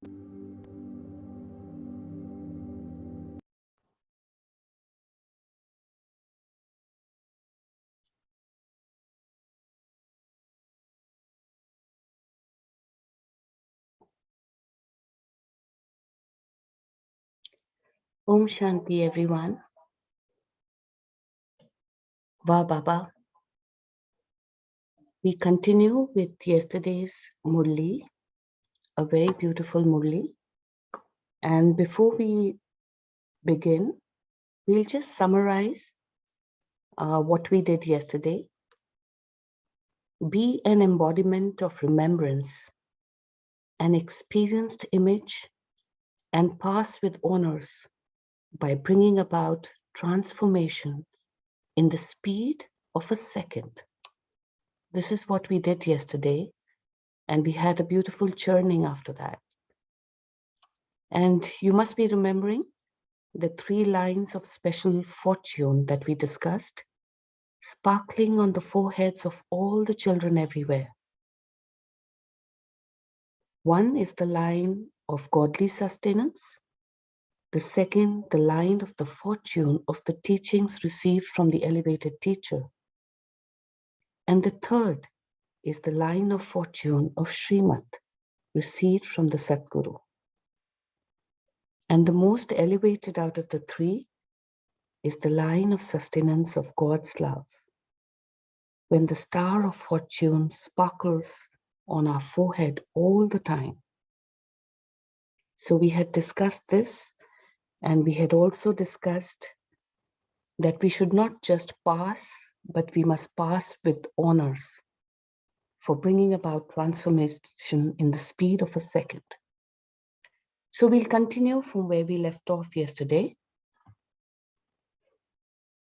Om Shanti, everyone. Va Baba. We continue with yesterday's Murli, a very beautiful Murli. And before we begin, we'll just summarize what we did yesterday. Be an embodiment of remembrance, an experienced image, and pass with honors by bringing about transformation in the speed of a second. This is what we did yesterday, and we had a beautiful churning after that. And you must be remembering the 3 lines of special fortune that we discussed, sparkling on the foreheads of all the children everywhere. One is the line of godly sustenance. The second, the line of the fortune of the teachings received from the elevated teacher. And the third is the line of fortune of Srimad, received from the Satguru. And the most elevated out of the 3 is the line of sustenance of God's love. When the star of fortune sparkles on our forehead all the time. So we had discussed this, and we had also discussed that we should not just pass, but we must pass with honors for bringing about transformation in the speed of a second. So we'll continue from where we left off yesterday.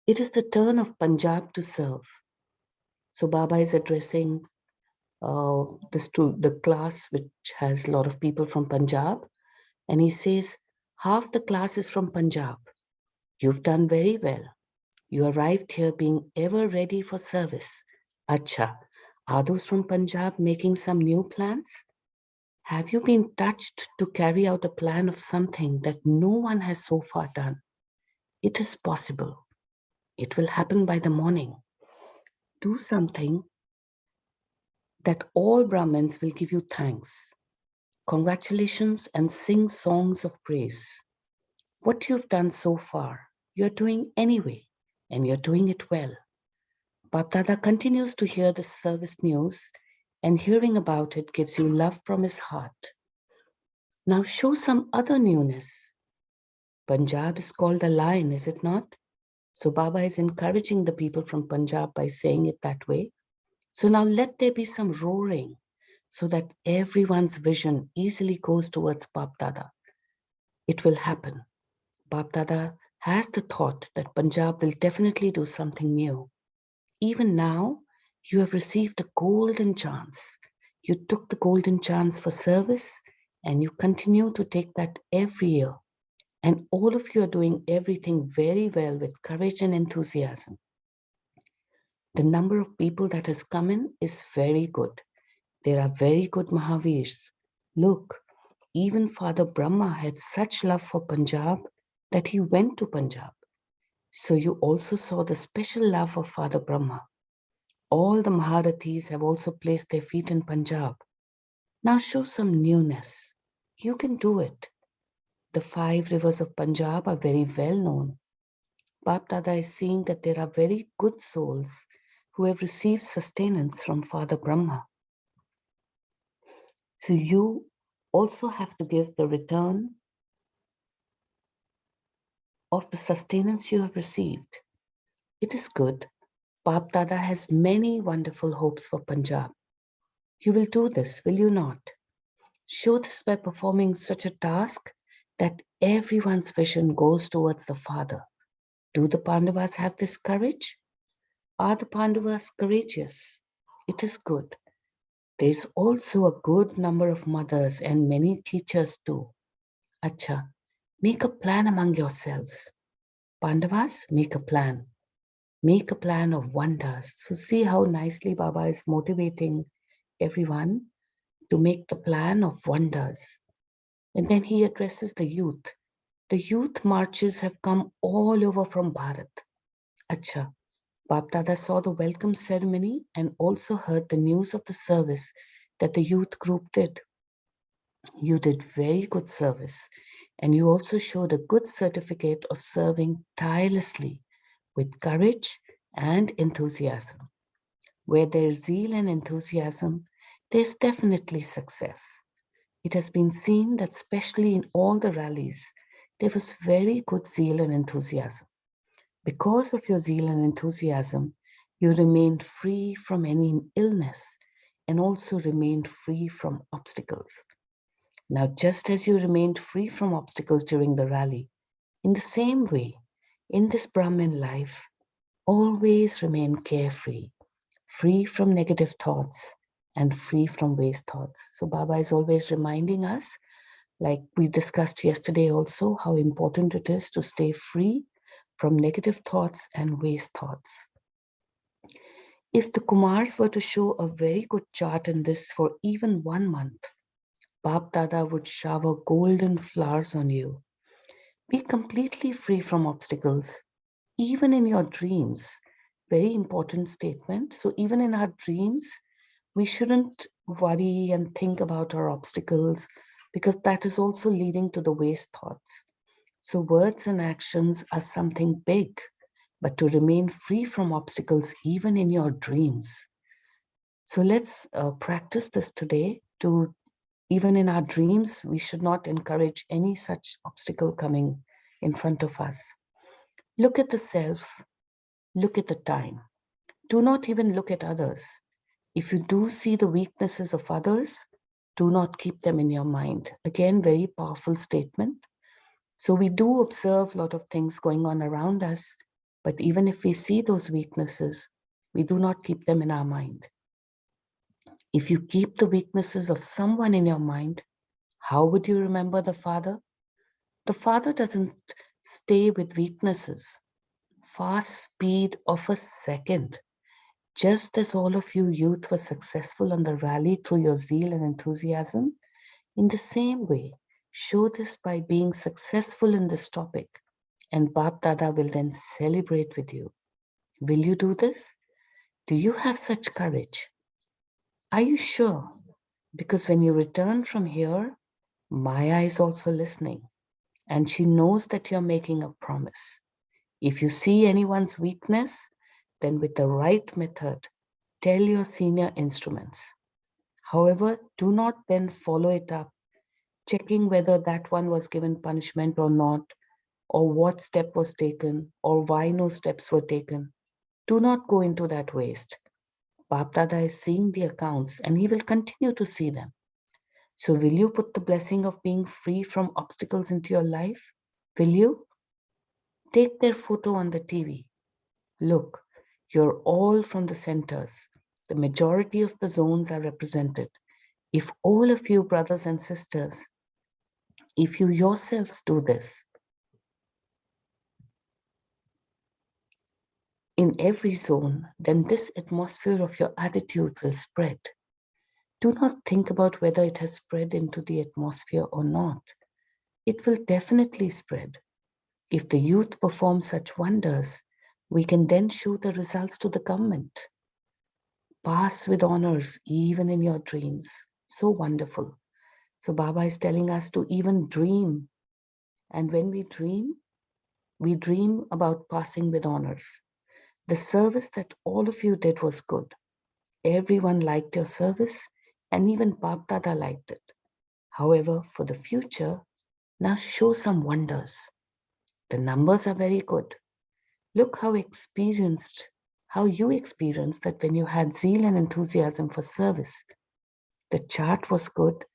It is the turn of Punjab to serve. So Baba is addressing the class, which has a lot of people from Punjab. And he says, half the class is from Punjab. You've done very well. You arrived here being ever ready for service. Acha, are those from Punjab making some new plans? Have you been touched to carry out a plan of something that no one has so far done? It is possible. It will happen by the morning. Do something that all Brahmins will give you thanks. Congratulations, and sing songs of praise. What you've done so far, you're doing anyway, and you're doing it well. Bapdada continues to hear the service news, and hearing about it gives you love from his heart. Now show some other newness. Punjab is called a lion, is it not? So Baba is encouraging the people from Punjab by saying it that way. So now let there be some roaring so that everyone's vision easily goes towards Bapdada. It will happen. Bapdada has the thought that Punjab will definitely do something new. Even now, you have received a golden chance. You took the golden chance for service, and you continue to take that every year. And all of you are doing everything very well with courage and enthusiasm. The number of people that has come in is very good. There are very good Mahavirs. Look, even Father Brahma had such love for Punjab that he went to Punjab. So you also saw the special love of Father Brahma. All the Maharathis have also placed their feet in Punjab. Now show some newness. You can do it. The 5 rivers of Punjab are very well known. Bapdada is seeing that there are very good souls who have received sustenance from Father Brahma. So you also have to give the return of the sustenance you have received. It is good. Bapdada has many wonderful hopes for Punjab. You will do this, will you not? Show this by performing such a task that everyone's vision goes towards the Father. Do the Pandavas have this courage? Are the Pandavas courageous? It is good. There is also a good number of mothers and many teachers too. Acha, make a plan among yourselves. Pandavas, make a plan. Make a plan of wonders. So see how nicely Baba is motivating everyone to make the plan of wonders. And then he addresses the youth. The youth marches have come all over from Bharat. Acha, Bap Dada saw the welcome ceremony and also heard the news of the service that the youth group did. You did very good service, and you also showed a good certificate of serving tirelessly with courage and enthusiasm. Where there's zeal and enthusiasm, there's definitely success. It has been seen that, especially in all the rallies, there was very good zeal and enthusiasm. Because of your zeal and enthusiasm, you remained free from any illness and also remained free from obstacles. Now, just as you remained free from obstacles during the rally, in the same way, in this Brahmin life, always remain carefree, free from negative thoughts and free from waste thoughts. So Baba is always reminding us, like we discussed yesterday also, how important it is to stay free from negative thoughts and waste thoughts. If the Kumars were to show a very good chart in this for even 1 month, Bap Dada would shower golden flowers on you. Be completely free from obstacles, even in your dreams. Very important statement. So even in our dreams, we shouldn't worry and think about our obstacles because that is also leading to the waste thoughts. So words and actions are something big, but to remain free from obstacles even in your dreams. So let's practice this today to even in our dreams, we should not encourage any such obstacle coming in front of us. Look at the self, look at the time. Do not even look at others. If you do see the weaknesses of others, do not keep them in your mind. Again, very powerful statement. So we do observe a lot of things going on around us, but even if we see those weaknesses, we do not keep them in our mind. If you keep the weaknesses of someone in your mind, how would you remember the Father? The Father doesn't stay with weaknesses. Fast speed of a second. Just as all of you youth were successful on the rally through your zeal and enthusiasm, in the same way, show this by being successful in this topic, and Bap Dada will then celebrate with you. Will you do this? Do you have such courage? Are you sure? Because when you return from here, Maya is also listening, and she knows that you're making a promise. If you see anyone's weakness, then with the right method, tell your senior instruments. However, do not then follow it up, checking whether that one was given punishment or not, or what step was taken, or why no steps were taken. Do not go into that waste. Bap Dada is seeing the accounts and he will continue to see them. So will you put the blessing of being free from obstacles into your life? Will you? Take their photo on the TV. Look, you're all from the centers. The majority of the zones are represented. If all of you, brothers and sisters, if you yourselves do this, in every zone, then this atmosphere of your attitude will spread. Do not think about whether it has spread into the atmosphere or not. It will definitely spread. If the youth perform such wonders, we can then show the results to the government. Pass with honors even in your dreams. So wonderful. So Baba is telling us to even dream. And when we dream about passing with honors. The service that all of you did was good. Everyone liked your service, and even Bap Dada liked it. However, for the future, now show some wonders. The numbers are very good. Look how you experienced that when you had zeal and enthusiasm for service. The chart was good.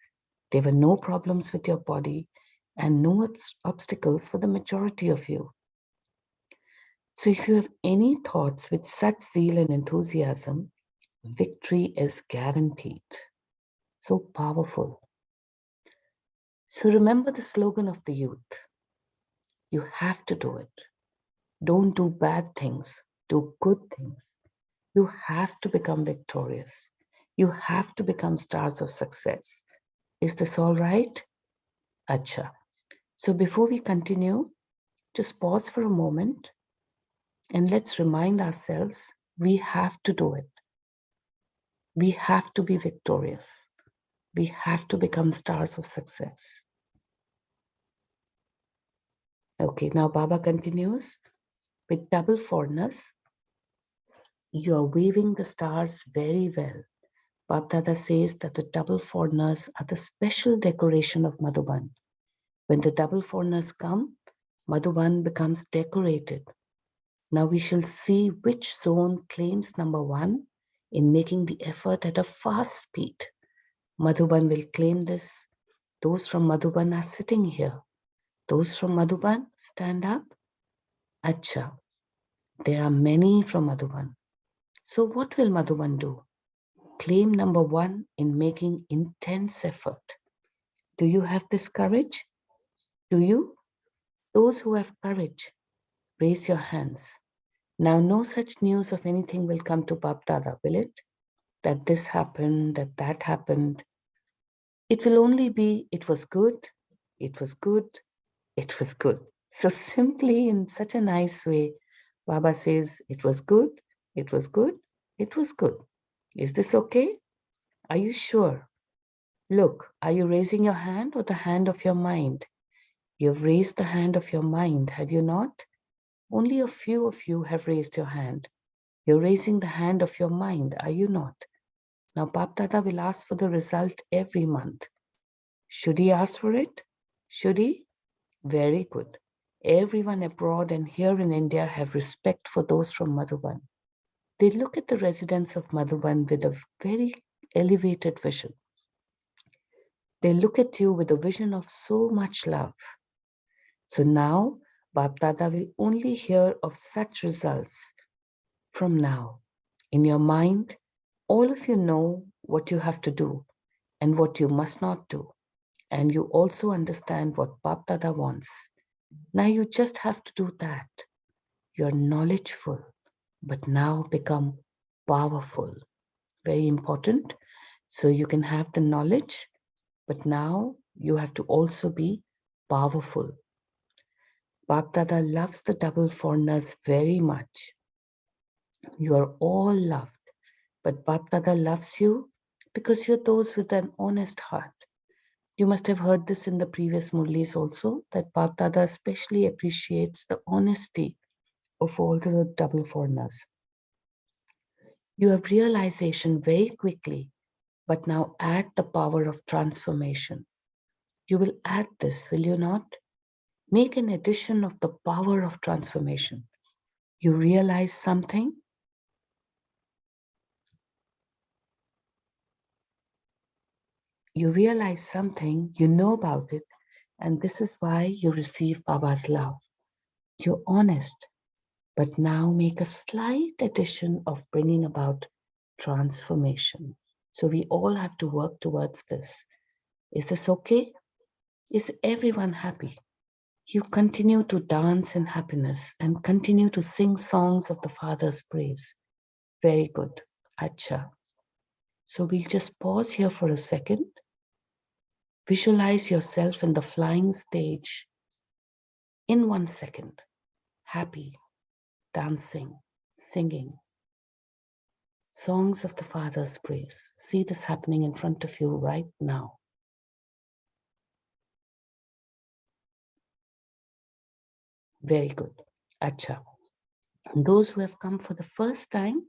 There were no problems with your body and no obstacles for the majority of you. So if you have any thoughts with such zeal and enthusiasm, victory is guaranteed. So powerful. So remember the slogan of the youth. You have to do it. Don't do bad things. Do good things. You have to become victorious. You have to become stars of success. Is this all right? Acha. So before we continue, just pause for a moment and let's remind ourselves we have to do it. We have to be victorious. We have to become stars of success. Okay, now Baba continues with double fondness. You are weaving the stars very well. Bapdada says that the double foreigners are the special decoration of Madhuban. When the double foreigners come, Madhuban becomes decorated. Now we shall see which zone claims number one in making the effort at a fast speed. Madhuban will claim this. Those from Madhuban are sitting here. Those from Madhuban, stand up. Acha, there are many from Madhuban. So what will Madhuban do? Claim number one in making intense effort. Do you have this courage? Do you? Those who have courage, raise your hands. Now, no such news of anything will come to Bapdada, will it? That this happened, that happened. It will only be, it was good, it was good, it was good. So simply in such a nice way, Baba says, it was good, it was good, it was good. Is this okay? Are you sure? Look, are you raising your hand or the hand of your mind? You've raised the hand of your mind, have you not? Only a few of you have raised your hand. You're raising the hand of your mind, are you not? Now, Bapdada will ask for the result every month. Should he ask for it? Should he? Very good. Everyone abroad and here in India have respect for those from Madhuban. They look at the residents of Madhuban with a very elevated vision. They look at you with a vision of so much love. So now, Bapdada will only hear of such results from now. In your mind, all of you know what you have to do and what you must not do. And you also understand what Bapdada wants. Now you just have to do that. You're knowledgeful, but now become powerful. Very important. So you can have the knowledge, but now you have to also be powerful. Bapdada loves the double foreigners very much. You are all loved, but Bapdada loves you because you're those with an honest heart. You must have heard this in the previous Murlis also, that Bapdada especially appreciates the honesty of all the double foreigners. You have realization very quickly, but now add the power of transformation. You will add this, will you not? Make an addition of the power of transformation. You realize something. You realize something, you know about it, and this is why you receive Baba's love. You're honest, but now make a slight addition of bringing about transformation. So we all have to work towards this. Is this okay? Is everyone happy? You continue to dance in happiness and continue to sing songs of the Father's praise. Very good. Acha. So we'll just pause here for a second. Visualize yourself in the flying stage in 1 second. Happy, dancing, singing. Songs of the Father's praise. See this happening in front of you right now. Very good. Acha. And those who have come for the first time,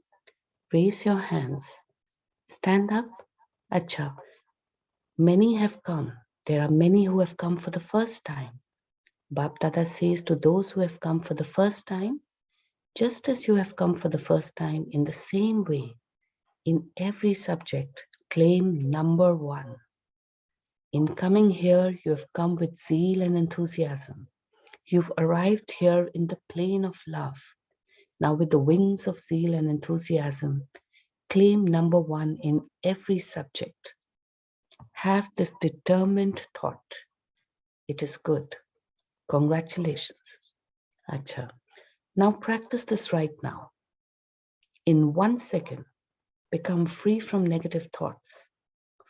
raise your hands. Stand up. Acha. Many have come. There are many who have come for the first time. Bapdada says to those who have come for the first time, just as you have come for the first time, in the same way, in every subject, claim number one. In coming here, you have come with zeal and enthusiasm. You've arrived here in the plane of love. Now, with the wings of zeal and enthusiasm, claim number one in every subject. Have this determined thought. It is good. Congratulations. Acha. Now practice this right now. In 1 second, become free from negative thoughts,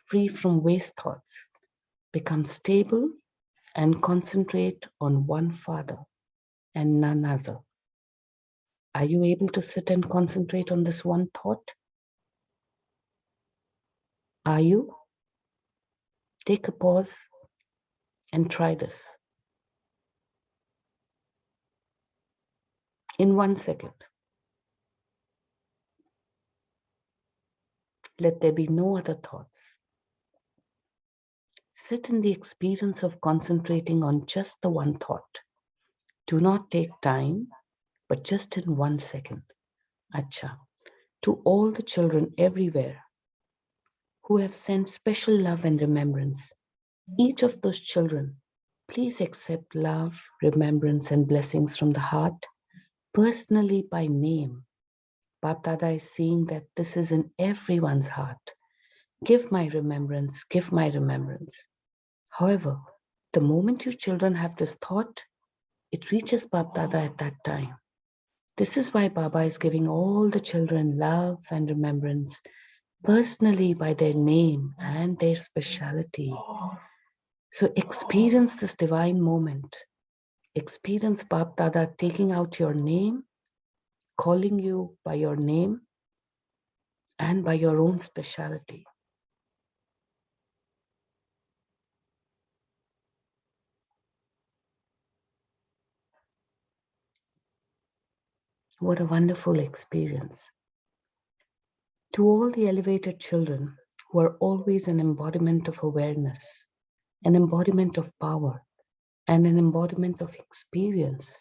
free from waste thoughts. Become stable, and concentrate on one Father and none other. Are you able to sit and concentrate on this one thought? Are you? Take a pause and try this. In 1 second, let there be no other thoughts. Sit in the experience of concentrating on just the one thought. Do not take time, but just in 1 second. Acha. To all the children everywhere who have sent special love and remembrance, each of those children, please accept love, remembrance, and blessings from the heart, personally by name. Bap Dada is saying that this is in everyone's heart. Give my remembrance, give my remembrance. However, the moment you children have this thought, it reaches Bap Dada at that time. This is why Baba is giving all the children love and remembrance personally by their name and their speciality. So experience this divine moment. Experience Bap Dada taking out your name, calling you by your name and by your own speciality. What a wonderful experience. To all the elevated children who are always an embodiment of awareness, an embodiment of power, and an embodiment of experience,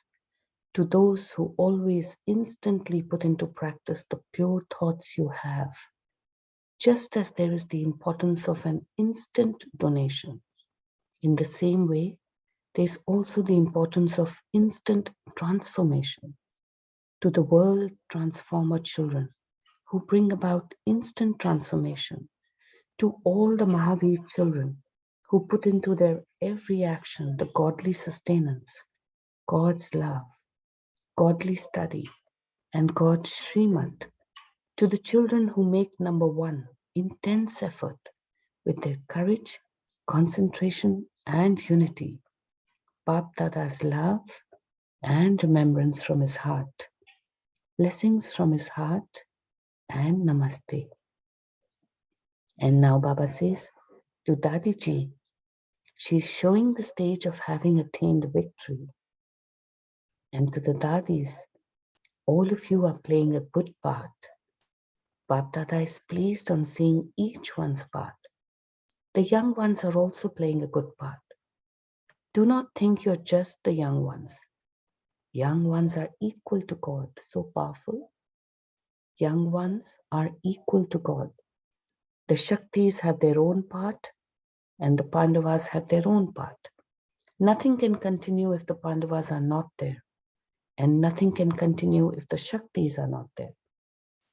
to those who always instantly put into practice the pure thoughts you have, just as there is the importance of an instant donation, in the same way, there is also the importance of instant transformation. To the world transformer children who bring about instant transformation, to all the Mahavir children who put into their every action the godly sustenance, God's love, godly study, and God's Srimad, to the children who make number one, intense effort with their courage, concentration, and unity, Bap Dada's love and remembrance from his heart, blessings from his heart, and namaste. And now Baba says to Dadi Ji, she's showing the stage of having attained victory. And to the Dadis, all of you are playing a good part. Bap Dada is pleased on seeing each one's part. The young ones are also playing a good part. Do not think you're just the young ones. Young ones are equal to God, so powerful. Young ones are equal to God. The Shaktis have their own part and the Pandavas have their own part. Nothing can continue if the Pandavas are not there, and nothing can continue if the Shaktis are not there.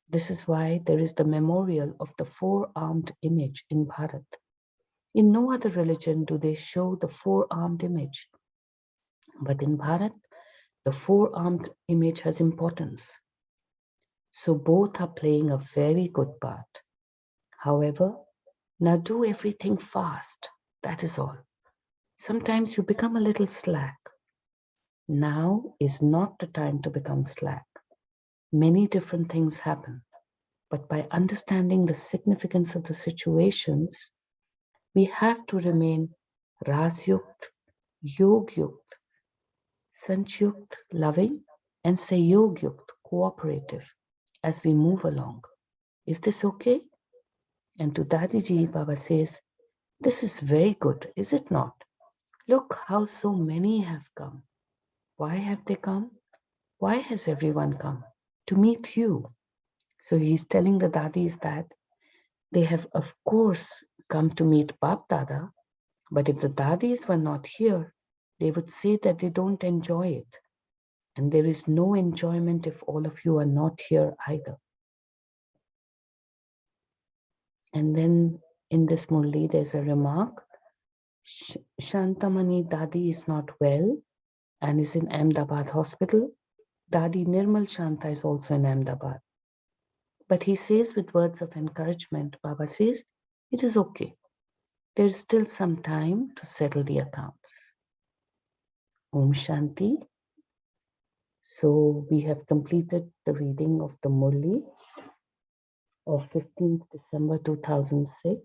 This is why there is the memorial of the four-armed image in Bharat. In no other religion do they show the four-armed image. But in Bharat, the four-armed image has importance. So both are playing a very good part. However, now do everything fast. That is all. Sometimes you become a little slack. Now is not the time to become slack. Many different things happen. But by understanding the significance of the situations, we have to remain Rajyukt, Yogyukt, Sanchukt, loving, and Sayogyukt, cooperative, as we move along. Is this okay? And to Dadiji, Baba says, this is very good, is it not? Look how so many have come. Why have they come? Why has everyone come? To meet you. So he's telling the Dadis that they have, of course, come to meet Bap Dada, but if the Dadis were not here, they would say that they don't enjoy it. And there is no enjoyment if all of you are not here either. And then in this Murli, there's a remark. Shantamani Dadi is not well and is in Ahmedabad hospital. Dadi Nirmal Shanta is also in Ahmedabad. But he says with words of encouragement, Baba says, it is okay. There is still some time to settle the accounts. Om Shanti. So we have completed the reading of the Murli of 15th December 2006.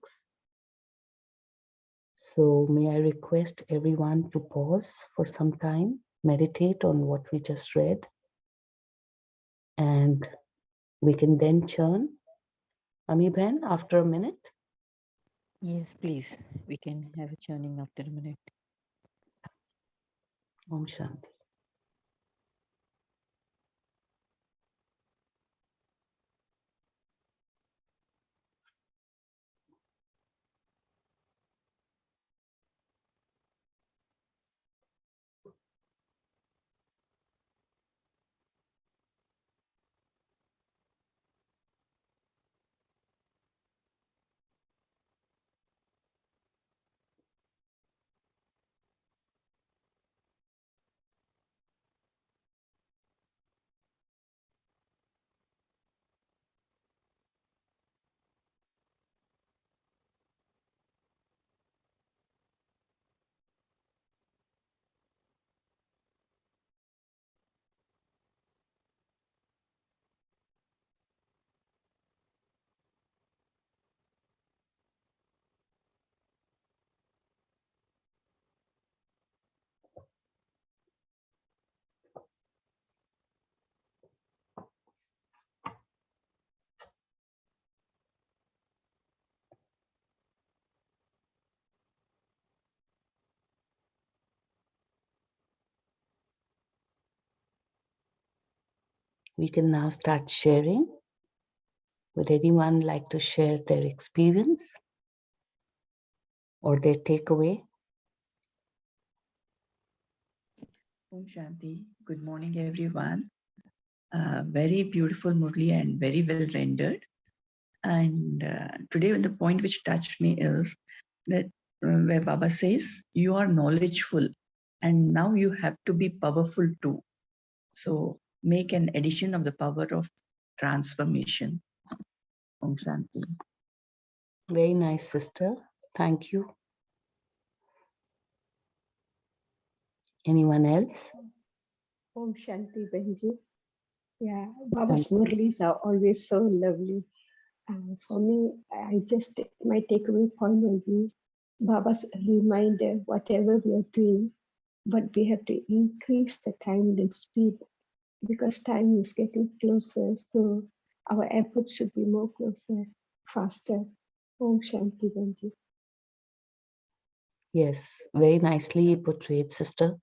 So may I request everyone to pause for some time, meditate on what we just read, and we can then churn. Ami-ben, after a minute? Yes, please. We can have a churning after a minute. Om Shanti. We can now start sharing. Would anyone like to share their experience or their takeaway? Om Shanti. Good morning, everyone. Very beautiful Murli and very well rendered. And today, the point which touched me is that where Baba says, you are knowledgeful and now you have to be powerful too. So make an addition of the power of transformation. Om Shanti. Very nice, sister. Thank you. Anyone else? Om Shanti Benji. Yeah, Baba's Murlis are always so lovely. For me, my takeaway point will be Baba's reminder, whatever we are doing, but we have to increase the time and speed because time is getting closer. So our efforts should be more closer, faster. Om Shanti Benji. Yes, very nicely portrayed, sister.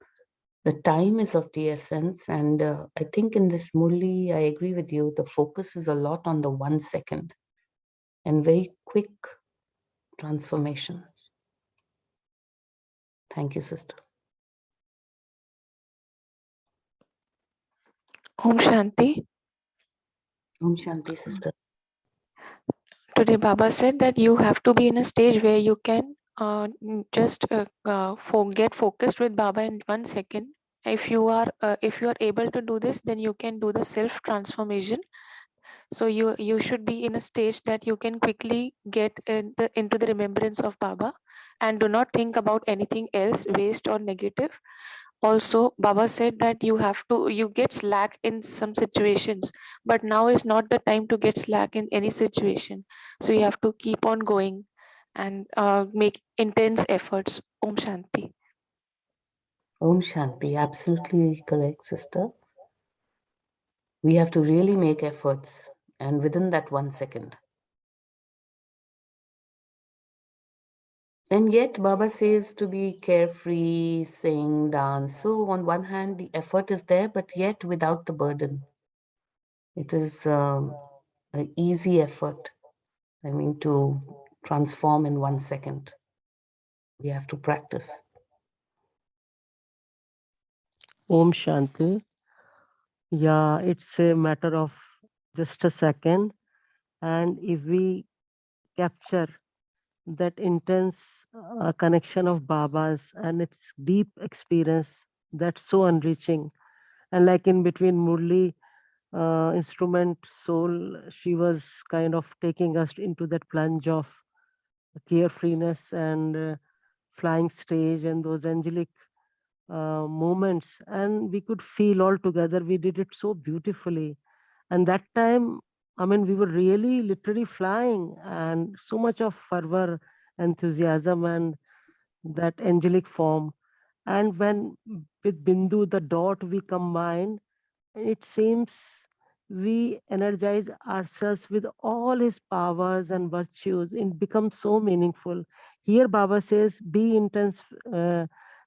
The time is of the essence, and I think in this Murli, I agree with you. The focus is a lot on the 1 second and very quick transformation. Thank you, sister. Om Shanti. Om Shanti, sister. Today, Baba said that you have to be in a stage where you can just get focused with Baba in 1 second. If you are able to do this, then you can do the self transformation. So you should be in a stage that you can quickly get into the remembrance of Baba, and do not think about anything else, waste or negative. Also, Baba said that you get slack in some situations, but now is not the time to get slack in any situation. So you have to keep on going and make intense efforts. Om Shanti. Om Shanti. Absolutely correct, sister. We have to really make efforts, and within that 1 second. And yet, Baba says to be carefree, sing, dance. So, on one hand, the effort is there, but yet without the burden. It is an easy effort. I mean, to transform in 1 second. We have to practice. Om Shanti. Yeah, it's a matter of just a second. And if we capture that intense connection of Baba's and its deep experience, that's so enriching. And like in between Murli, instrument soul, she was kind of taking us into that plunge of carefreeness and flying stage and those angelic moments, and we could feel all together. We did it so beautifully. And that time, I mean, we were really literally flying, and so much of fervor, enthusiasm, and that angelic form. And when with Bindu, the dot, we combined, it seems we energize ourselves with all his powers and virtues. It becomes so meaningful. Here, Baba says, be intense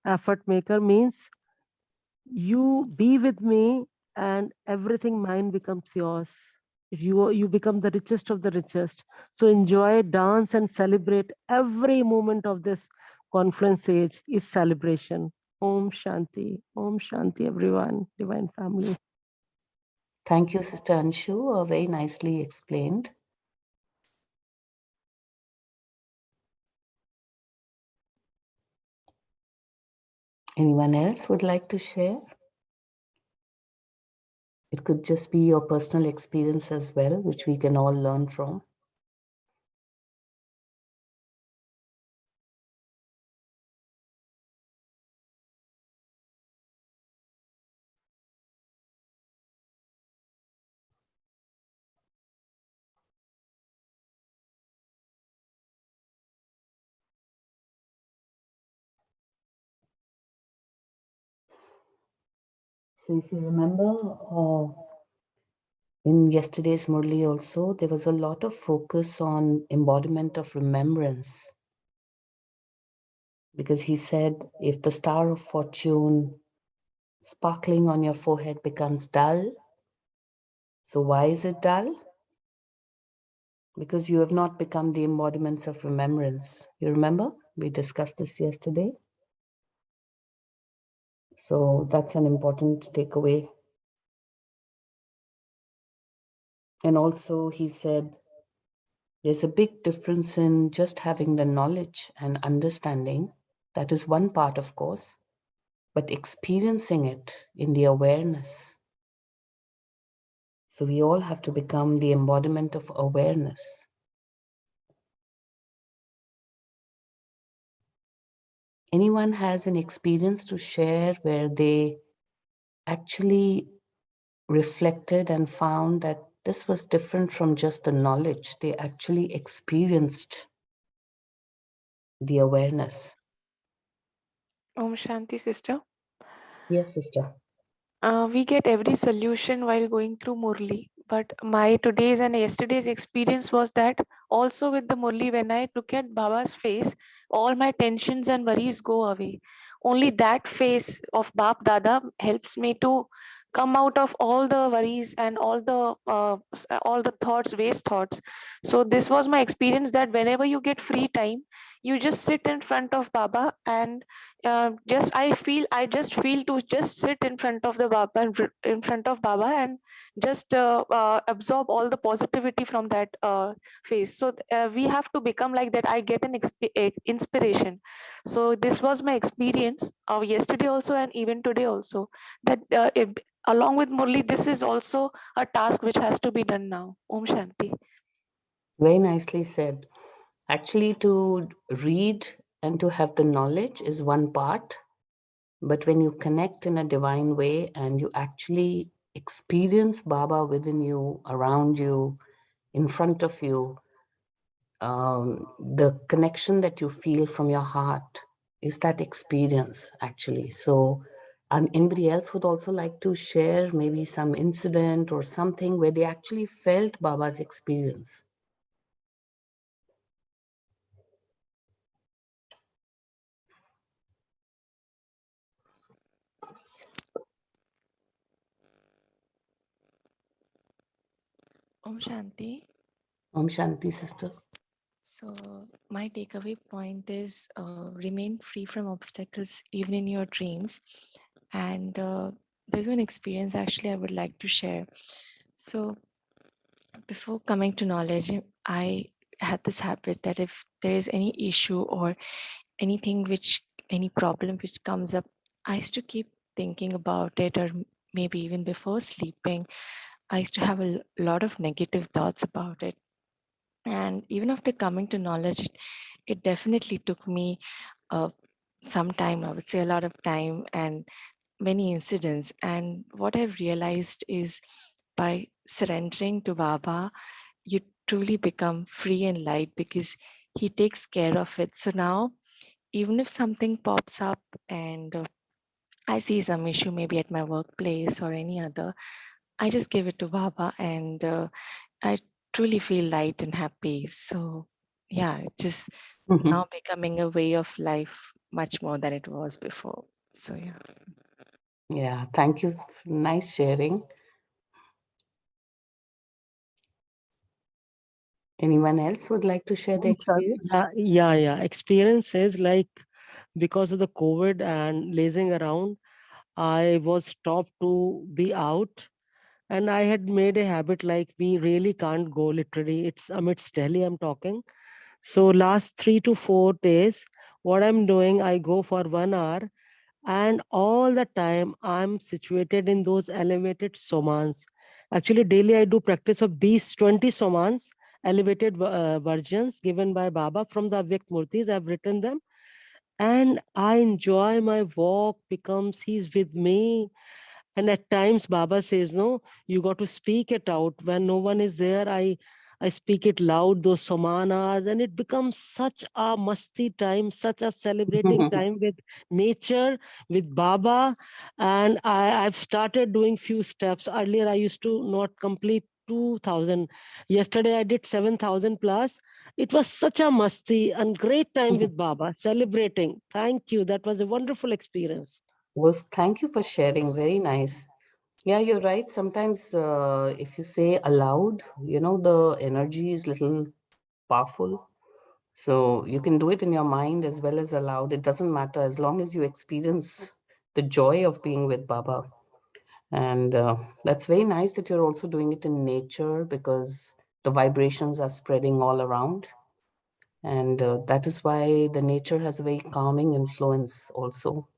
effort maker means you be with me and everything mine becomes yours. You become the richest of the richest. So enjoy, dance, and celebrate. Every moment of this conference age is celebration. Om Shanti, everyone, divine family. Thank you, Sister Anshu. Very nicely explained. Anyone else would like to share? It could just be your personal experience as well, which we can all learn from. So if you remember, in yesterday's Murli also, there was a lot of focus on embodiment of remembrance. Because he said, if the star of fortune sparkling on your forehead becomes dull, so why is it dull? Because you have not become the embodiments of remembrance. You remember? We discussed this yesterday. So that's an important takeaway. And also he said, there's a big difference in just having the knowledge and understanding. That is one part, of course, but experiencing it in the awareness. So we all have to become the embodiment of awareness. Anyone has an experience to share where they actually reflected and found that this was different from just the knowledge? They actually experienced the awareness. Om Shanti, sister. Yes, sister. We get every solution while going through Murli. But my today's and yesterday's experience was that also with the Murli, when I look at Baba's face, all my tensions and worries go away. Only that face of Bap Dada helps me to come out of all the worries and all the thoughts, waste thoughts. So this was my experience, that whenever you get free time, you just sit in front of Baba and I just feel to just sit in front of the Baba and in front of Baba and just absorb all the positivity from that face. So we have to become like that. I get an inspiration. So this was my experience of yesterday also and even today also, that along with Murli, this is also a task which has to be done now. Om Shanti. Very nicely said. Actually, to read and to have the knowledge is one part, but when you connect in a divine way and you actually experience Baba within you, around you, in front of you, the connection that you feel from your heart is that experience, actually. So, and anybody else would also like to share maybe some incident or something where they actually felt Baba's experience? Om Shanti. Om Shanti, sister. So my takeaway point is remain free from obstacles even in your dreams. And there's one experience actually I would like to share. So before coming to knowledge, I had this habit that if there is any issue or any problem which comes up, I used to keep thinking about it, or maybe even before sleeping, I used to have a lot of negative thoughts about it. And even after coming to knowledge, it definitely took me some time, I would say a lot of time and many incidents. And what I've realized is by surrendering to Baba, you truly become free and light because he takes care of it. So now, even if something pops up and I see some issue maybe at my workplace or any other, I just give it to Baba and I truly feel light and happy. So yeah, it's just now becoming a way of life much more than it was before. So yeah. Yeah, thank you. Nice sharing. Anyone else would like to share the experience? Yeah. Experience is like, because of the COVID and lazing around, I was stopped to be out. And I had made a habit like we really can't go literally. It's amidst Delhi I'm talking. So last 3 to 4 days, what I'm doing, I go for 1 hour, and all the time I'm situated in those elevated somans. Actually, daily I do practice of these 20 somans, elevated versions given by Baba from the Avyakt Murtis. I've written them, and I enjoy my walk becomes he's with me. And at times Baba says, no, you got to speak it out. When no one is there, I speak it loud, those samanas, and it becomes such a masti time, such a celebrating time with nature, with Baba. And I've started doing few steps. Earlier I used to not complete 2000. Yesterday I did 7,000 plus. It was such a masti and great time with Baba, celebrating. Thank you. That was a wonderful experience. Thank you for sharing. Very nice. Yeah, you're right. Sometimes if you say aloud, the energy is little powerful. So you can do it in your mind as well as aloud. It doesn't matter as long as you experience the joy of being with Baba. And that's very nice that you're also doing it in nature because the vibrations are spreading all around. And that is why the nature has a very calming influence also.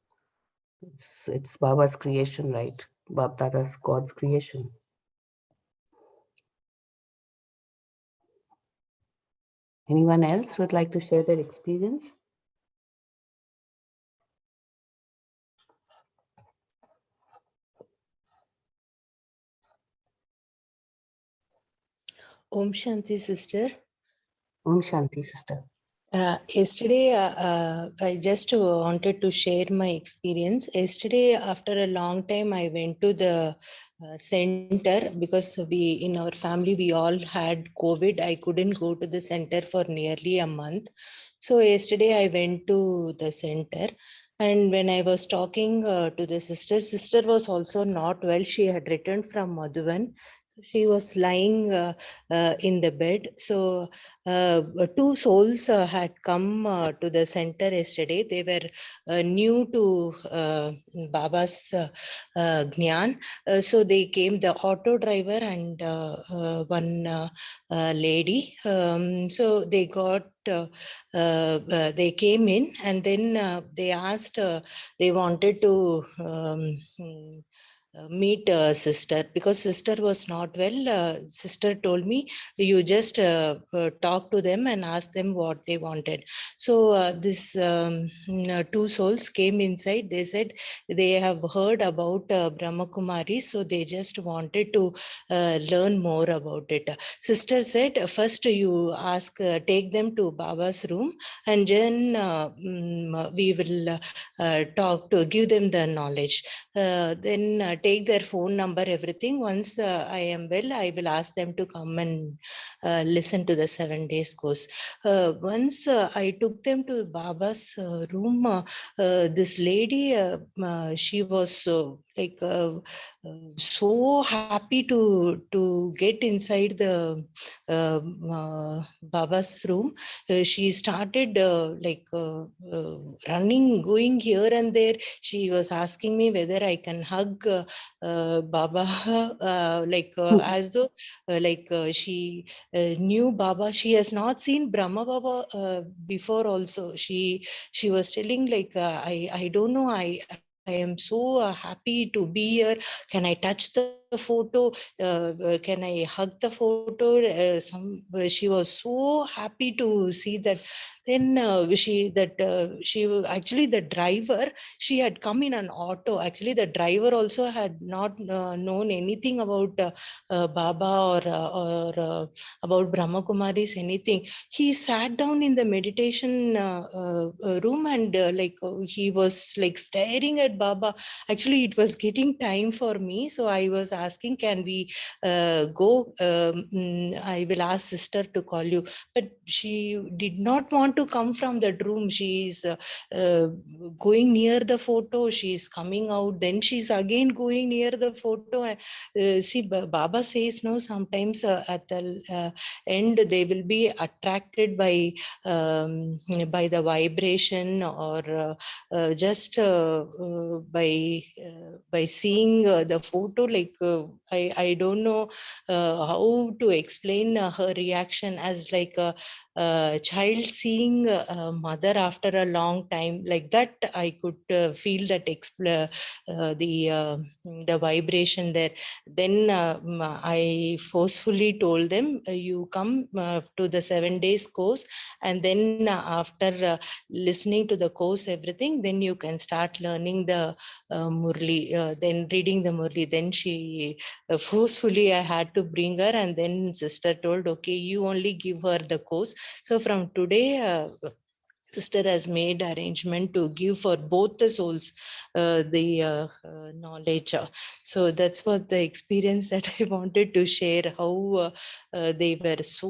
It's Baba's creation, right? Bab Dada's God's creation. Anyone else would like to share their experience? Om Shanti, sister. Om Shanti, sister. Yesterday, I just wanted to share my experience. Yesterday, after a long time, I went to the center because in our family, we all had COVID. I couldn't go to the center for nearly a month. So yesterday, I went to the center. And when I was talking to the sister was also not well. She had returned from Madhuban. She was lying in the bed. So two souls had come to the center yesterday. They were new to Baba's Gyan. So they came, the auto driver and one lady. So they got, they came in and then they asked, they wanted to meet sister because sister was not well. Sister told me, you just talk to them and ask them what they wanted. So this two souls came inside. They said they have heard about Brahma Kumaris, so they just wanted to learn more about it. Sister said, first you ask, take them to Baba's room, and then we will talk to give them the knowledge. Then take their phone number, everything. Once I am well, I will ask them to come and listen to the 7 days course. Once I took them to Baba's room, this lady, she was like so happy to get inside the Baba's room. She started running, going here and there. She was asking me whether I can hug Baba, as though she knew Baba. She has not seen Brahma Baba before also. She was telling I don't know, I am so happy to be here. Can I touch the photo? Can I hug the photo? She was so happy to see that Then actually the driver, she had come in an auto. Actually, the driver also had not known anything about Baba or about Brahma Kumaris, anything. He sat down in the meditation room and he was like staring at Baba. Actually, it was getting time for me, so I was asking, can we go? I will ask sister to call you, but she did not want to come from that room. She is going near the photo. She is coming out. Then she's again going near the photo. See, Baba says no. Sometimes at the end, they will be attracted by the vibration or just by seeing the photo. I don't know how to explain her reaction, as like a child seeing a mother after a long time, like that. I could feel that the vibration there. Then I forcefully told them, you come to the 7 days course, and then after listening to the course, everything, then you can start learning the Murli, then reading the Murli. Then she forcefully, I had to bring her, and then sister told, okay, you only give her the course. So from today, sister has made arrangement to give for both the souls the knowledge. So that's what the experience that I wanted to share, how they were so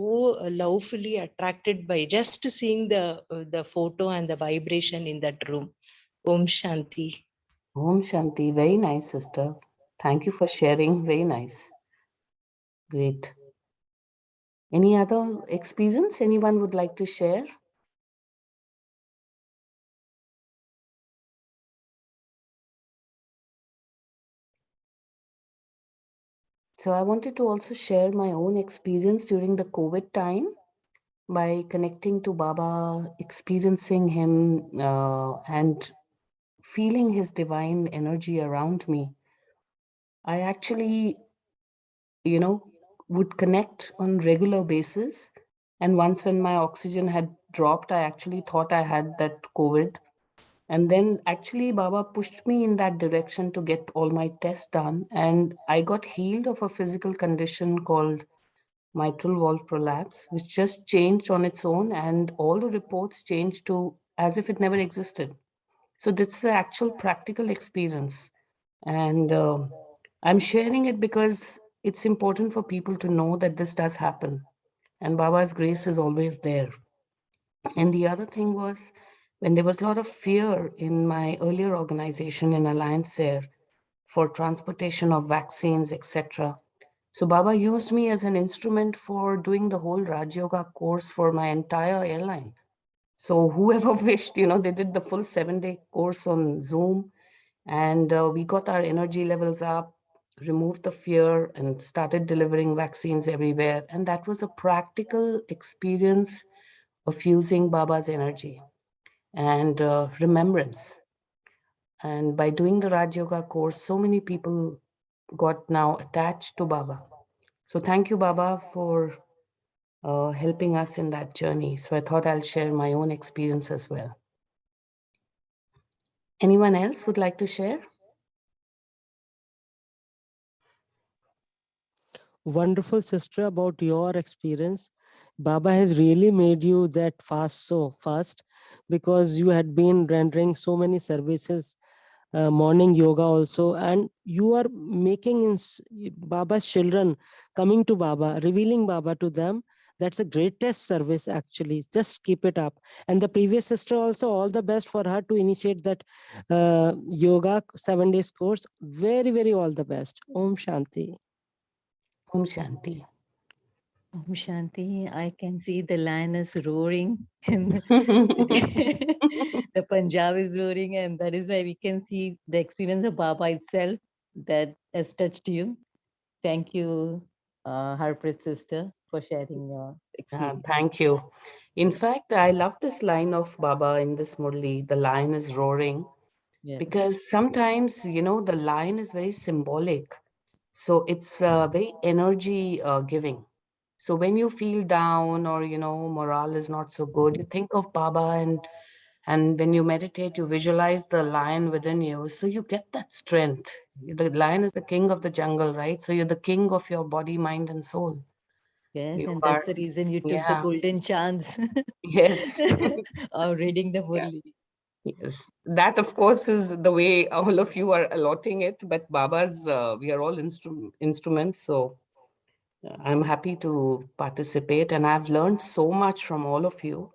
lovefully attracted by just seeing the photo and the vibration in that room. Om Shanti. Om Shanti. Very nice, sister. Thank you for sharing. Very nice. Great. Any other experience anyone would like to share? So I wanted to also share my own experience during the COVID time by connecting to Baba, experiencing him, and feeling his divine energy around me. I actually, would connect on regular basis. And once when my oxygen had dropped, I actually thought I had that COVID. And then actually Baba pushed me in that direction to get all my tests done. And I got healed of a physical condition called mitral valve prolapse, which just changed on its own. And all the reports changed to as if it never existed. So this is the actual practical experience. And I'm sharing it because it's important for people to know that this does happen. And Baba's grace is always there. And the other thing was when there was a lot of fear in my earlier organization in Alliance Air for transportation of vaccines, etc. So Baba used me as an instrument for doing the whole Rajyoga course for my entire airline. So whoever wished, they did the full 7-day course on Zoom, and we got our energy levels up, removed the fear, and started delivering vaccines everywhere. And that was a practical experience of using Baba's energy and remembrance. And by doing the Raj Yoga course, so many people got now attached to Baba. So thank you, Baba, for helping us in that journey. So I thought I'll share my own experience as well. Anyone else would like to share? Wonderful, sister, about your experience. Baba has really made you that fast, so fast, because you had been rendering so many services, morning yoga also, and you are making Baba's children coming to Baba, revealing Baba to them. That's a greatest service, actually. Just keep it up. And the previous sister also, all the best for her to initiate that yoga 7 days course. Very, very all the best. Om Shanti. Om Shanti. Om Shanti. I can see the lion is roaring and the Punjab is roaring, and that is why we can see the experience of Baba itself that has touched you. Thank you, Harpreet sister, for sharing your experience. Thank you. In fact, I love this line of Baba in this Murli, the lion is roaring, Yes. because sometimes, the lion is very symbolic. So it's very energy giving. So when you feel down or, morale is not so good, you think of Baba, and when you meditate, you visualize the lion within you. So you get that strength. The lion is the king of the jungle, right? So you're the king of your body, mind, and soul. Yes, You and are, that's the reason you took the yeah, golden chance yes. of reading the Yeah. Murli. Yes, that of course is the way all of you are allotting it, but Baba's, we are all instruments, so I'm happy to participate, and I've learned so much from all of you.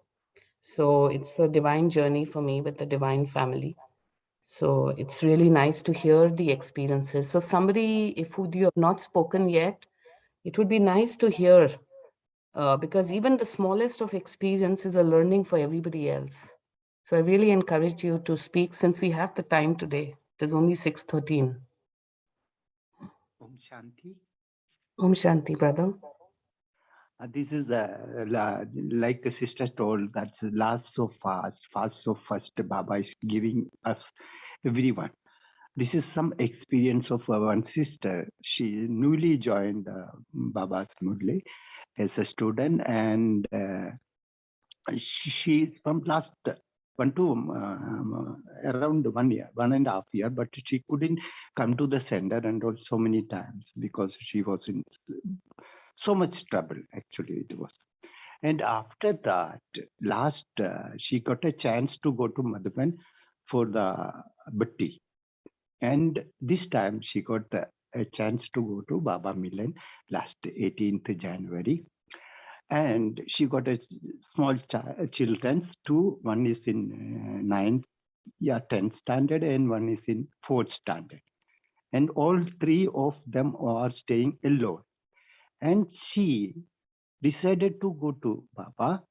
So it's a divine journey for me with the divine family. So it's really nice to hear the experiences. So somebody, if who you have not spoken yet, it would be nice to hear, because even the smallest of experience is a learning for everybody else. So I really encourage you to speak since we have the time today. It is only 6:13. Om Shanti. Om Shanti, brother. This is like the sister told, that's last so fast so first. Baba is giving us everyone. This is some experience of one sister. She newly joined Baba's Murli as a student, and she is from last around 1 year, 1.5 years, but she couldn't come to the center and all so many times because she was in so much trouble, actually it was. And after that, last, she got a chance to go to Madhuban for the Bhatti. And this time she got a chance to go to Baba Milan last 18th January. And she got a small children, two, one is in 10th standard and one is in 4th standard. And all three of them are staying alone. And she decided to go to Baba,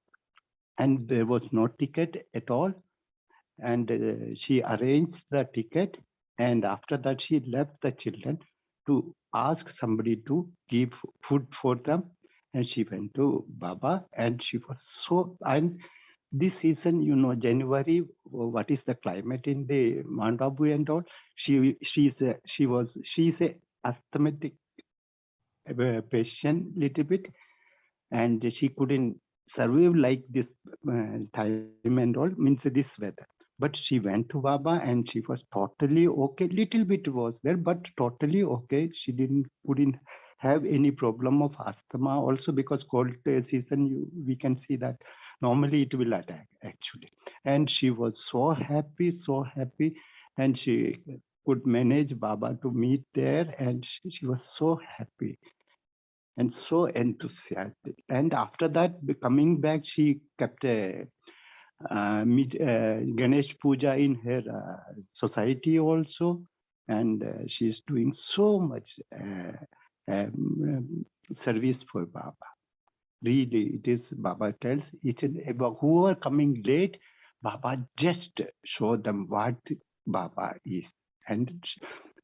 and there was no ticket at all. And she arranged the ticket, and after that she left the children to ask somebody to give food for them. And she went to Baba, and she was so, and this season, January, what is the climate in the Mount Abu and all? She's a asthmatic patient little bit, and she couldn't survive like this time and all, means this weather. But she went to Baba and she was totally okay. Little bit was there, but totally okay. She couldn't have any problem of asthma also, because cold season, we can see that normally it will attack actually. And she was so happy, and she could manage Baba to meet there, and she was so happy and so enthusiastic. And after that, coming back, she kept a Ganesh Puja in her society also, and she is doing so much service for Baba. Really, it is, Baba tells each and every who are coming late, Baba just show them what Baba is. And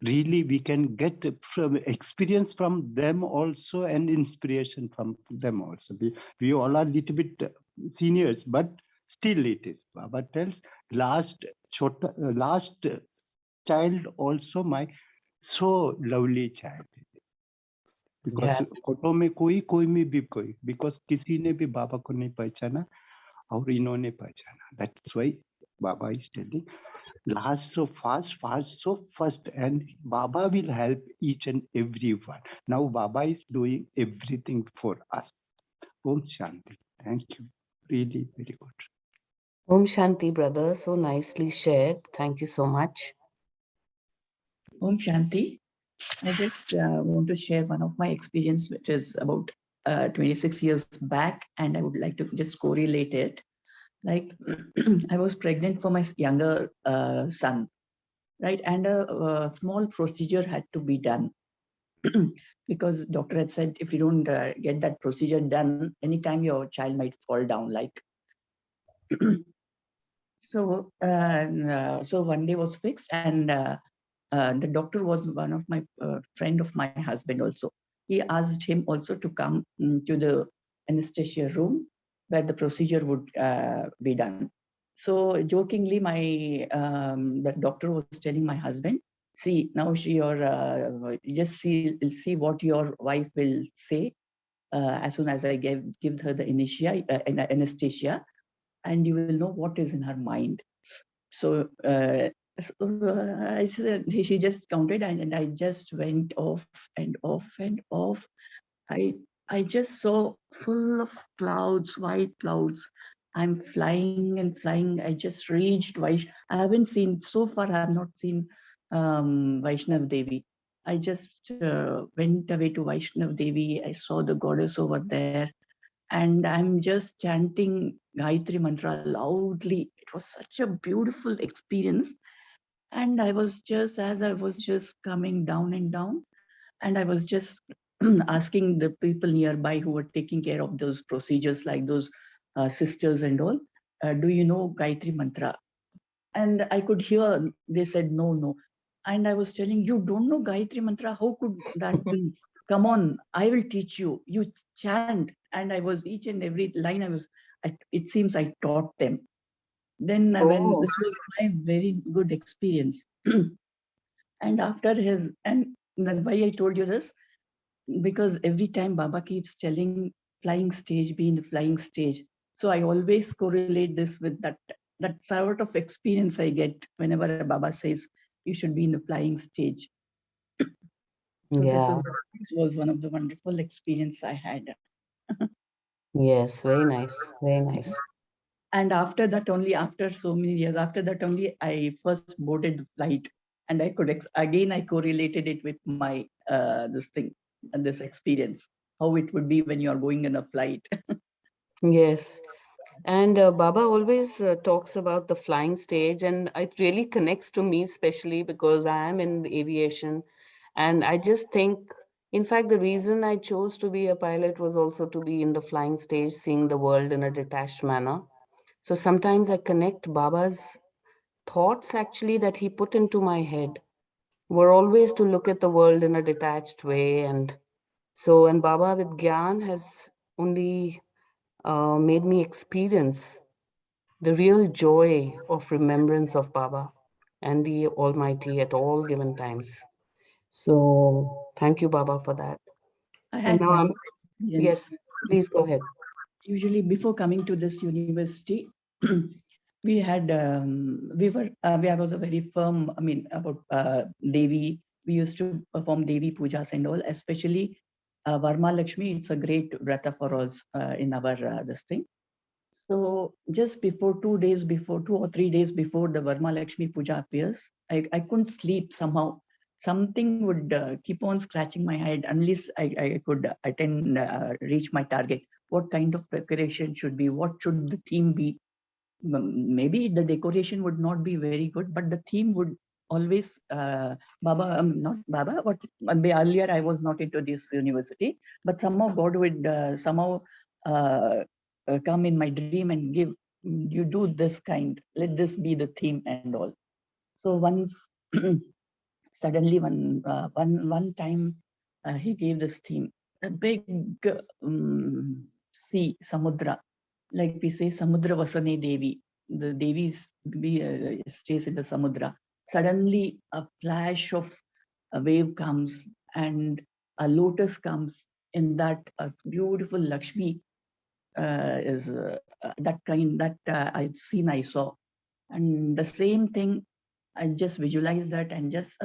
really we can get from experience from them also, and inspiration from them also. We all are little bit seniors, but still it is. Baba tells last child also my so lovely child. Because Yeah. Photo में कोई में भी कोई, because किसी ने भी बाबा को नहीं पहचाना और इन्होंने पहचाना. That's why Baba is telling last so fast so first, and Baba will help each and every one. Now Baba is doing everything for us. Om Shanti. Thank you. Really very good. Om Shanti, brother. So nicely shared. Thank you so much. Om Shanti. I just want to share one of my experience, which is about 26 years back, and I would like to just correlate it. Like I was pregnant for my younger son, right? And a small procedure had to be done because doctor had said, if you don't get that procedure done, anytime your child might fall down, like. So one day was fixed, and the doctor was one of my friend of my husband also. He asked him also to come to the anesthesia room where the procedure would be done. So jokingly, the doctor was telling my husband, see, now just see what your wife will say. as soon as I give her the anesthesia, and you will know what is in her mind. So, I said, she just counted, and I just went off and off and off. I just saw full of clouds, white clouds. I'm flying and flying. I just reached Vaish. I haven't seen so far. I have not seen Vaishnav Devi. I just went away to Vaishnav Devi. I saw the goddess over there, and I'm just chanting Gayatri mantra loudly. It was such a beautiful experience. And I was just, as I was just coming down and down, and I was just asking the people nearby who were taking care of those procedures, like those sisters and all, do you know Gayatri mantra? And I could hear, they said, no, no. And I was telling, you don't know Gayatri mantra? How could that be? Come on, I will teach you. You chant. And I was, each and every line it seems I taught them. Then when this was my very good experience. And after and then why I told you this, because every time Baba keeps telling flying stage, be in the flying stage. So I always correlate this with that sort of experience I get whenever Baba says you should be in the flying stage. So Yeah. this was one of the wonderful experience I had. Yes, very nice. Very nice. And after that only, after so many years, after that only, I first boarded the flight, and I could again I correlated it with my this thing and this experience, how it would be when you are going in a flight. Yes. And Baba always talks about the flying stage, and it really connects to me, especially because I am in aviation. And I just think, in fact, the reason I chose to be a pilot was also to be in the flying stage, seeing the world in a detached manner. So sometimes I connect Baba's thoughts actually that he put into my head were always to look at the world in a detached way. And Baba with Gyan has only made me experience the real joy of remembrance of Baba and the Almighty at all given times. So thank you, Baba, for that. I And had now one I'm, more experience. yes, please go ahead. Usually, before coming to this university, we had I was a very firm. I mean, about Devi. We used to perform Devi pujas and all, especially Varma Lakshmi. It's a great vrata for us in our this thing. So just before 2 days before, 2 or 3 days before the Varma Lakshmi Puja appears, I couldn't sleep somehow. Something would keep on scratching my head unless I could reach my target. What kind of decoration should be? What should the theme be? Maybe the decoration would not be very good, but the theme would always, Baba, not Baba, but earlier I was not into this university, but somehow God would somehow come in my dream and give, you do this kind, let this be the theme and all. So once, suddenly one time, he gave this theme, a big sea, samudra, like we say, Samudra Vasane Devi. The Devi stays in the Samudra. Suddenly, a flash of a wave comes and a lotus comes. In that, a beautiful Lakshmi is that kind that I saw. And the same thing, I just visualized that, and just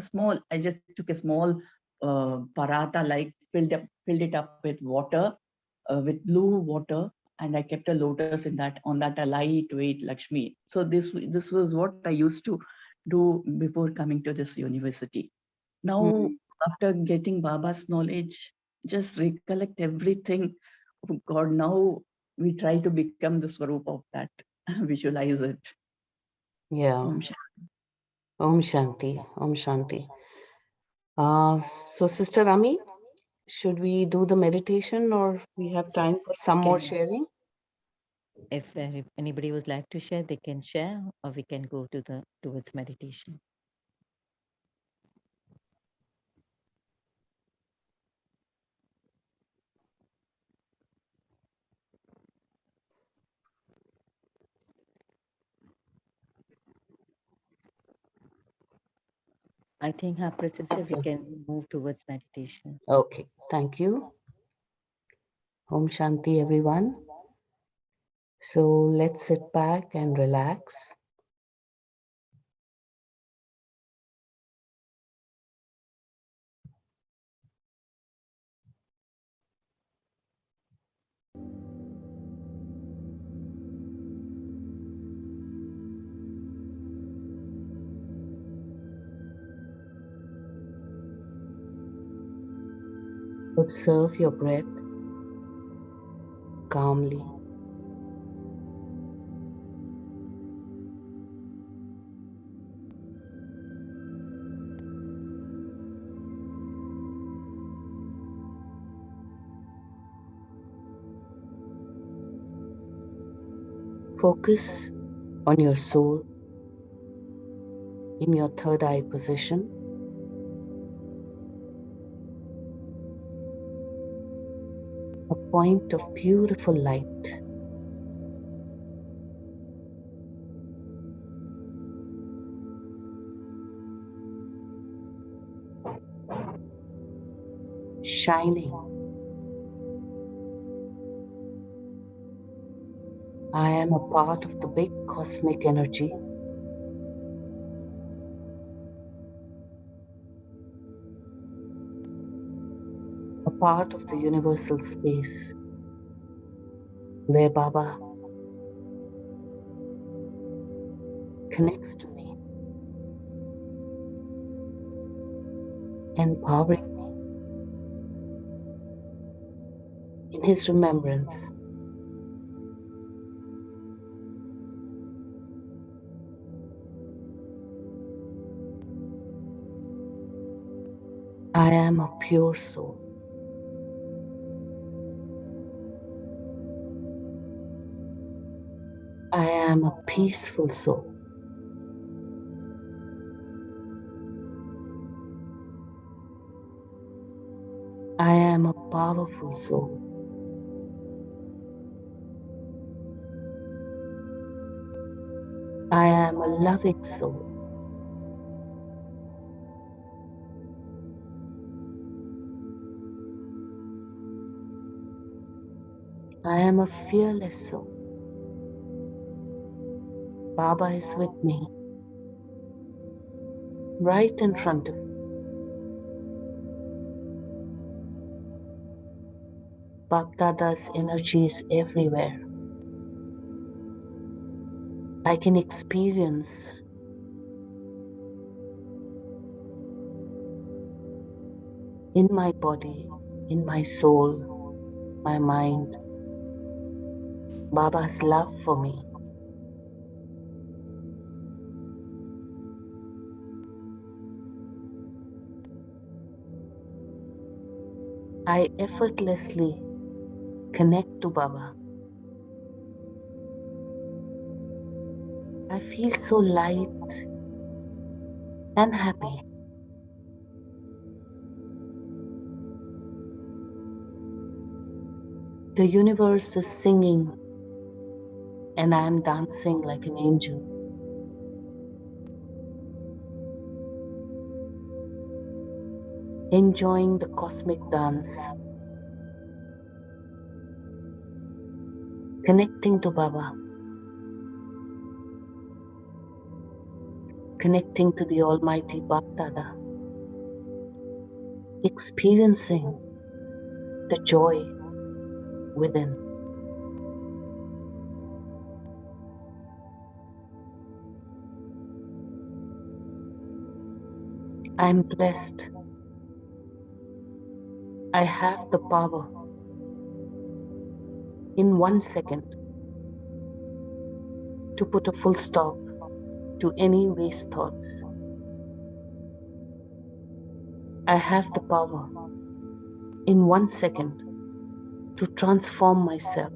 I just took a small paratha, like filled it up with water, with blue water, and I kept a lotus in that, on that, a lightweight Lakshmi. So this was what I used to do before coming to this university. Now, after getting Baba's knowledge, just recollect everything. Oh God, now we try to become the Swarup of that, visualize it. Yeah. Om Shanti. Om Shanti. Om Shanti. Uh, so, Sister Rami, should we do the meditation or we have time for some more sharing? If anybody would like to share, they can share, or we can go towards meditation. I think, Sister, we Okay. can move towards meditation. Okay. Thank you. Om Shanti, everyone. So let's sit back and relax. Observe your breath calmly. Focus on your soul in your third eye position. A point of beautiful light. Shining. I am a part of the big cosmic energy. A part of the universal space where Baba connects to me, empowering me in his remembrance. I am a pure soul. I am a peaceful soul. I am a powerful soul. I am a loving soul. I am a fearless soul. Baba is with me, right in front of me. Bapdada's energy is everywhere. I can experience in my body, in my soul, my mind, Baba's love for me. I effortlessly connect to Baba. I feel so light and happy. The universe is singing and I am dancing like an angel. Enjoying the cosmic dance, connecting to Baba, connecting to the Almighty Bapdada, experiencing the joy within. I am blessed. I have the power in 1 second to put a full stop to any waste thoughts. I have the power in 1 second to transform myself.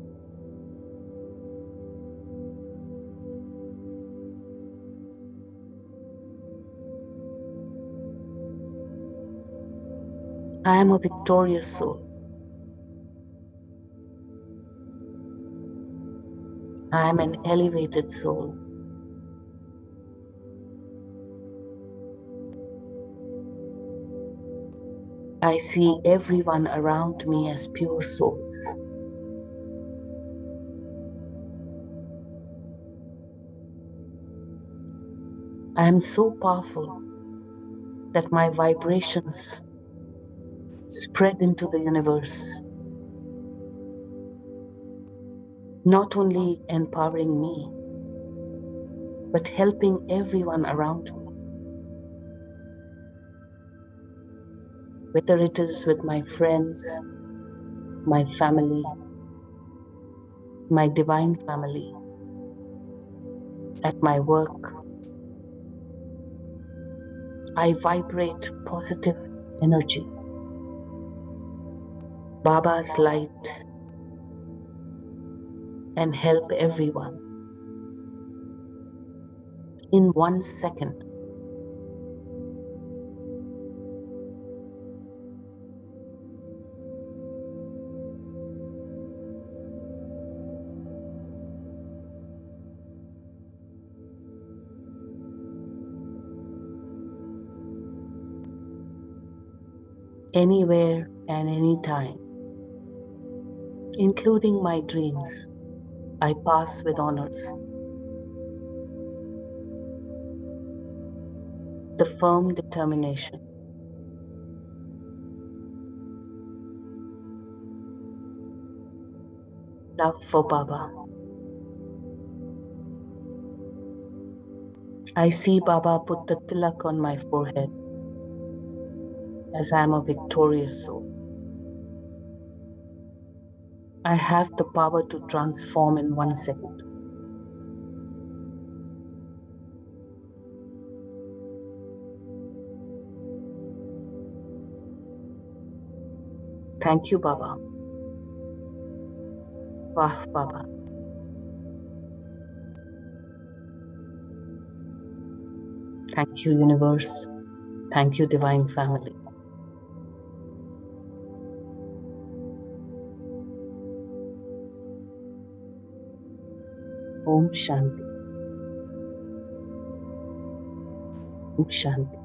I am a victorious soul. I am an elevated soul. I see everyone around me as pure souls. I am so powerful that my vibrations spread into the universe, not only empowering me, but helping everyone around me. Whether it is with my friends, my family, my divine family, at my work, I vibrate positive energy, Baba's light, and help everyone in 1 second. Anywhere and anytime, including my dreams, I pass with honors. The firm determination, love for Baba. I see Baba put the tilak on my forehead as I am a victorious soul. I have the power to transform in 1 second. Thank you, Baba. Wah, Baba. Thank you, universe. Thank you, divine family. Om Shanti. Om Shanti.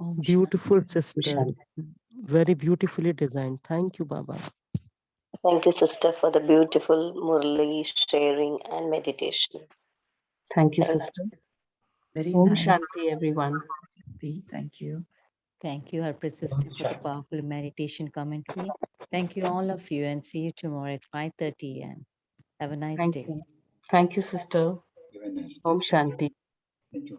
Om Beautiful Shanti. sister, Shanti. very beautifully designed. Thank you, Baba. Thank you, sister, for the beautiful Murli sharing and meditation. Thank you, Thank sister. Very Om nice. Shanti, everyone. Thank you. Thank you, Harpreet sister, for the powerful meditation commentary. Thank you, all of you, and see you tomorrow at 5:30 a.m. Have a nice Thank day. you. Thank you, sister. Even as Om Shanti. thank you.